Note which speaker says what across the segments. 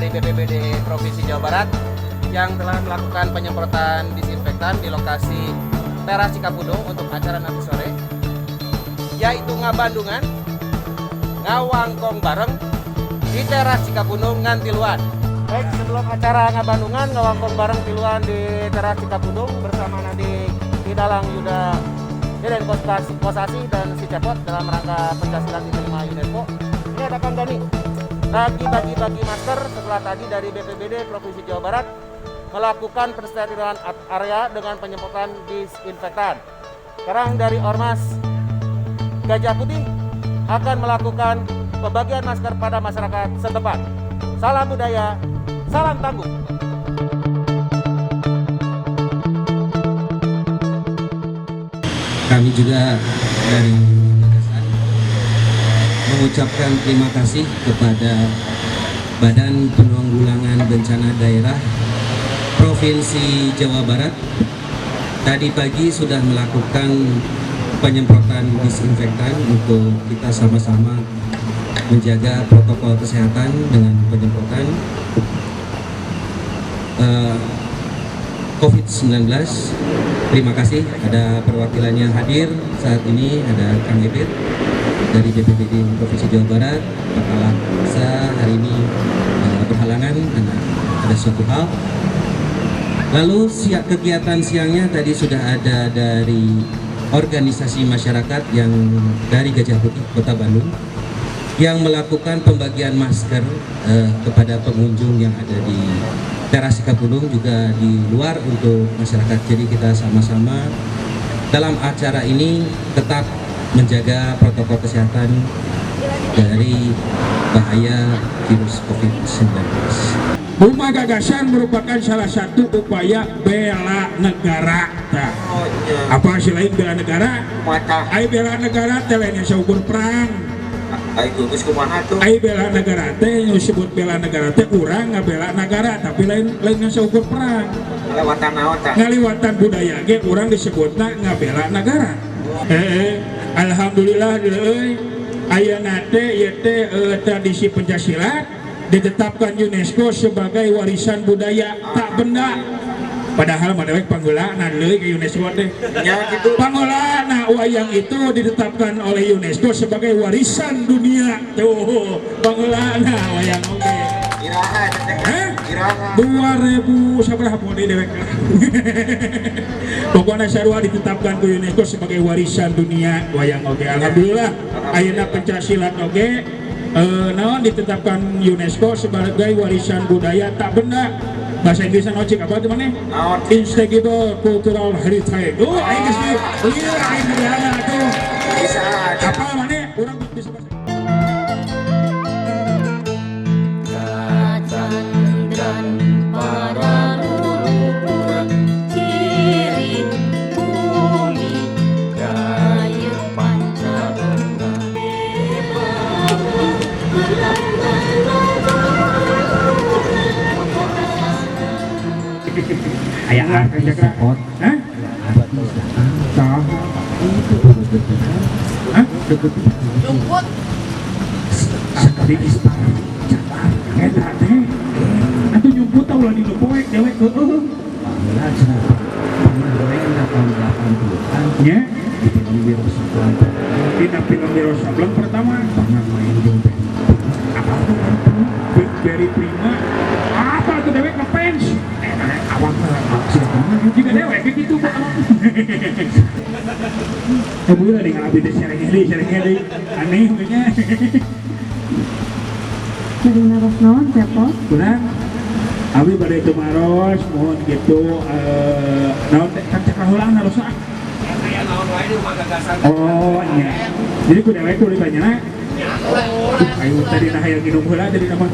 Speaker 1: BPBD Provinsi Jawa Barat yang telah melakukan penyemprotan disinfektan di lokasi teras Cikapundung untuk acara nanti sore, yaitu ngabandungan, ngawangkong bareng di teras Cikapundung ngan tiluan. Baik, sebelum acara ngabandungan, ngawangkong bareng tiluan di teras Cikapundung bersama nanti Kidalang Yuda Deden Kosasi dan si Cepot dalam rangka Pancasila diterima UNESCO. Ini ada Kang Dani lagi bagi-bagi masker setelah tadi dari BPBD Provinsi Jawa Barat melakukan pensteриlan area dengan penyemprotan disinfektan. Sekarang dari Ormas Gajah Putih akan melakukan pembagian masker pada masyarakat setempat. Salam budaya, salam tangguh.
Speaker 2: Kami juga dari mengucapkan terima kasih kepada Badan Penanggulangan Bencana Daerah Provinsi Jawa Barat. Tadi pagi sudah melakukan penyemprotan disinfektan untuk kita sama-sama menjaga protokol kesehatan dengan penyemprotan COVID-19. Terima kasih, ada perwakilannya hadir saat ini, ada Kang Ebet dari BPBD Provinsi Jawa Barat. Kepala Desa hari ini berhalangan karena ada suatu hal. Lalu kegiatan siangnya tadi sudah ada dari organisasi masyarakat yang dari Gajah Putih Kota Bandung yang melakukan pembagian masker kepada pengunjung yang ada di teras Cikapundung, juga di luar untuk masyarakat. Jadi kita sama-sama dalam acara ini tetap menjaga protokol kesehatan dari bahaya virus COVID-19.
Speaker 3: Rumah Gagasan merupakan salah satu upaya bela negara. Apa sih lain bela negara? Ai bela negara teh lain saukur perang. Ai geus kumaha tuh? Ai bela negara teh yang disebut bela negara teh urang ngabela negara, tapi lain saukur perang. Ngaliwatan naon tah? Ngaliwatan budaya ge urang disebutna ngabela negara. Alhamdulillah deui ayeuna teh ieu teh tradisi Pancasila ditetapkan UNESCO sebagai warisan budaya tak benda. Padahal madewek panggulana deui ke UNESCO teh. Nya kitu. Panggulana wayang itu ditetapkan oleh UNESCO sebagai warisan dunia. Tuh, panggulana wayang oge. Iraha teh. Iraha 2000 sabaraha poni dewek. Pokoknya sarua ditetapkan ke UNESCO sebagai warisan dunia wayang oge. Alhamdulillah ayeuna Pancasila oge naon ditetapkan UNESCO sebagai warisan budaya tak benda. Bahasa Inggrisnya nocik apa tuh maneh? Instigator Cultural Heritage. Oh, aing geus lieu aing bilang atuh. Bisa. Apa maneh? Urang bisa bahasa ayah kerja kerapot, hah? Tahu? Hah? Jumput. Sekali istana, cepat, kita teh. Atau jumput tahu lah di lopoek, dewek ke. Panggilan siapa? Panggilan tahun 80-an. Ya? Di film Biro Sableng. Di film Biro Sableng pertama pernah main jumput. Apa tuh? Very Prima. Apa tuh dewek ngefans? Awak maksudnya juga dewek gitu. Boleh nih kalau beda sharing ini aneh punya.
Speaker 4: Jadi naros naon cepot.
Speaker 3: Kurang. Abi pada itu maros, mohon gitu. Naon kan cek ulang naros ah.
Speaker 1: Kayak naon wae di rumah gagasan.
Speaker 3: Oh iya. Jadi ku dewek kulit banyak. Ayo tadi nah yang minum heula jadi nama.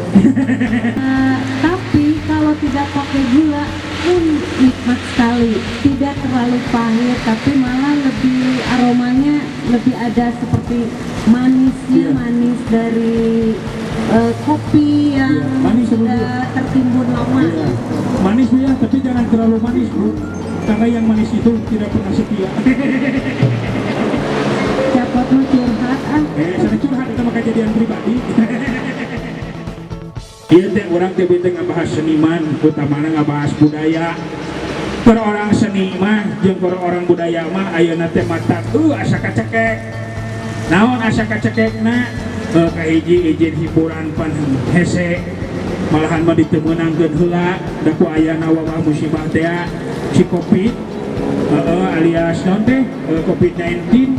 Speaker 4: Tapi kalau tidak pakai gula pun nikmat sekali. Tidak terlalu pahit, tapi malah lebih aromanya lebih ada seperti manisnya,
Speaker 3: Iya.
Speaker 4: manis dari kopi yang
Speaker 3: Iya, manis
Speaker 4: sudah tertimbun lama.
Speaker 3: Iya. Manis ya, tapi jangan terlalu manis bu. Karena yang manis itu tidak pernah setia.
Speaker 4: Cepot mah curhat ah.
Speaker 3: Saya curhat itu mah kejadian pribadi. Iya teh orang teh bete ngabahas seniman, utamana ngabahas budaya. Per orang seni mah jeung per orang budaya mah ayeuna teh mata asa kacekek. Naon asa kacekekna? Kahiji izin hiburan pan hese. Malahan mah ditemeunangkeun heula da ku ayana wabah musibah teh si Covid. Alias naon teh Covid-19.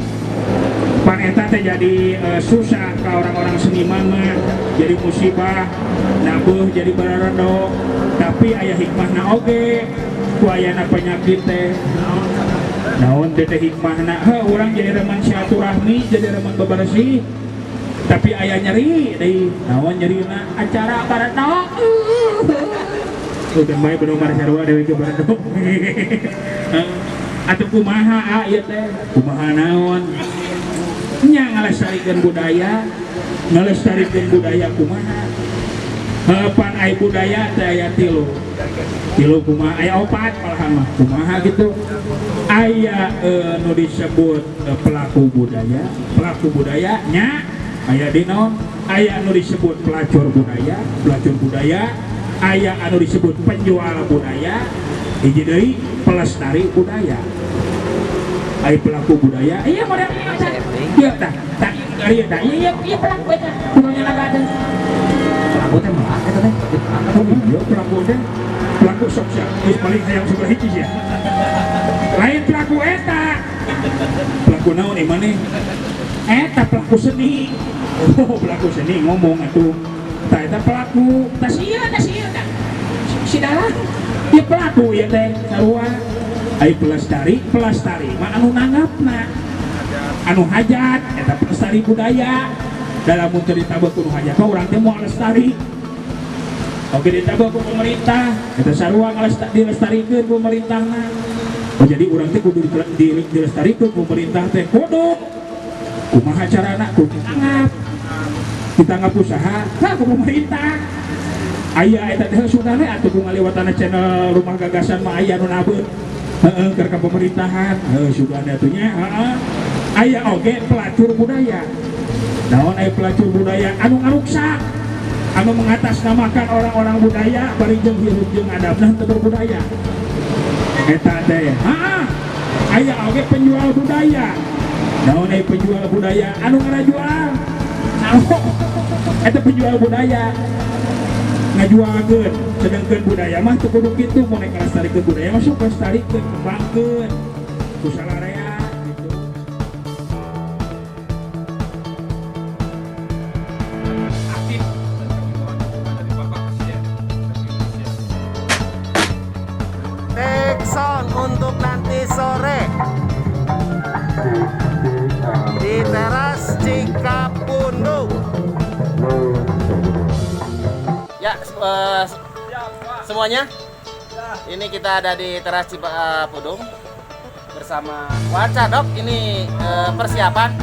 Speaker 3: Pan eta teh jadi susah ke orang-orang seniman mah, jadi musibah, nabuh jadi bararondo. Tapi aya hikmahna oge, ku ayana penyakit teh. Naon teh hikmahna? Urang jadi reman silaturahmi, jadi reman bebersih. Tapi aya nyeri deui. Naon nyerina? Acara baradog. Udah bae benomar sarua dewe ke baradog. Atuh kumaha ieu teh? Kumaha naon? Nya ngalestarikeun budaya kumaha pan aya budaya teh aya tilu kumaha aya opat malahan mah kumaha gitu aya nu disebut pelaku budaya nya aya di naon aya anu disebut pelacur budaya aya anu disebut penjual budaya hiji deui pelestari budaya aya pelaku budaya iya model iya tah iya pelaku eta kumaha nagadeun pelaku teh mah eta teh iya pelaku sok sia geus paling hayang sebelah hiji sia lain pelaku eta pelaku naon ieu maneh eta pelaku seni pelaku seni ngomong atuh tah eta pelaku tah sia si dalang ieu pelaku ieu teh sarua aya pelestari mah anu nanggapna anu hajat eta pelestari budaya dalam mun ditabeuh kudu hajat mah urang teh moal lestari oge ditabeuh ku pemerintah eta sarua dilestarikeun pemerintahna jadi urang teh kudu dilestarikeun pemerintah teh kudu kumaha carana kudu kita anggap usaha ku pemerintah aya eta teh sunane atuh ku ngaliwatana channel Rumah Gagasan mah aya nu nabeun ke pemerintahan sudah ada atunya aya oge pelacur budaya naon aya pelacur budaya anu ngaruksak anu mengatasnamakan orang-orang budaya bari jeung hirup jeung adabna teu berbudaya eta teh aya oge penjual budaya naon aya penjual budaya anu ngarajual eta penjual budaya ngajualkeun sedangkeun budaya mah teu kudu kitu mun ngelestarikeun budaya mah sok lestarikeun kembangkeun ku salarea gitu. Aktif dari Bapak Presiden
Speaker 1: Take sound untuk nanti sore di teras Cikapundung. Ya, semuanya. Ini kita ada di teras Cikapundung bersama Waca Dok. Ini persiapan.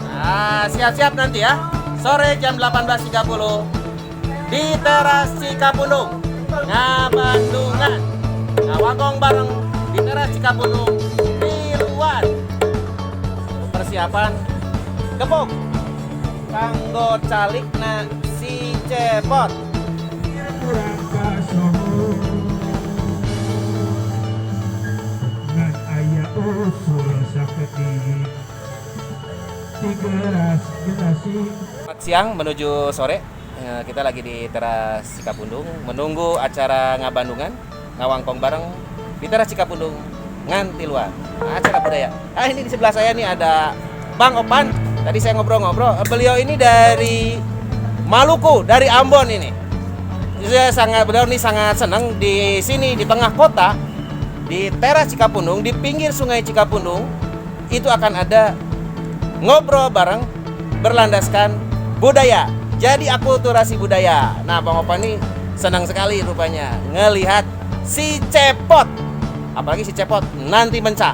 Speaker 1: Nah, siap-siap nanti ya. Sore jam 18.30 di teras Cikapundung, Ngabandungan. Ngawagong bareng di teras Cikapundung di luar. Persiapan gebuk kanggo calikna si Cepot.
Speaker 3: ngan aya usul sakedik digeras generasi
Speaker 1: Selamat siang menuju sore. Kita lagi di teras Cikapundung menunggu acara ngabandungan, ngawangkong bareng di teras Cikapundung ngantiluan. Acara budaya. Ini di sebelah saya nih ada Bang Opan. Tadi saya ngobrol-ngobrol. Beliau ini dari Maluku, dari Ambon ini. Beliau ini sangat senang di sini di tengah kota, di teras Cikapundung, di pinggir sungai Cikapundung. Itu akan ada ngobrol bareng berlandaskan budaya. Jadi akulturasi budaya. Nah, Bang Opan ini senang sekali rupanya ngelihat si Cepot. Apalagi si Cepot nanti mencak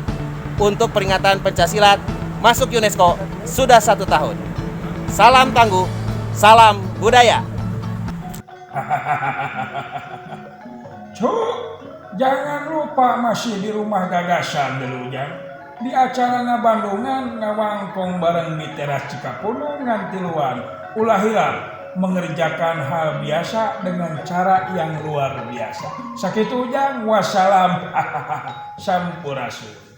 Speaker 1: untuk peringatan Pencaksilat masuk UNESCO sudah 1 tahun. Salam tangguh, salam budaya.
Speaker 3: Cuk, jangan lupa masih di rumah gagasan dulu Jang. Di acara ngabandungan ngawangkong bareng di teras Cikapundung ngantiluan. Ulah hilal mengerjakan hal biasa dengan cara yang luar biasa. Sakitu Jang, wassalam. Sampurasun.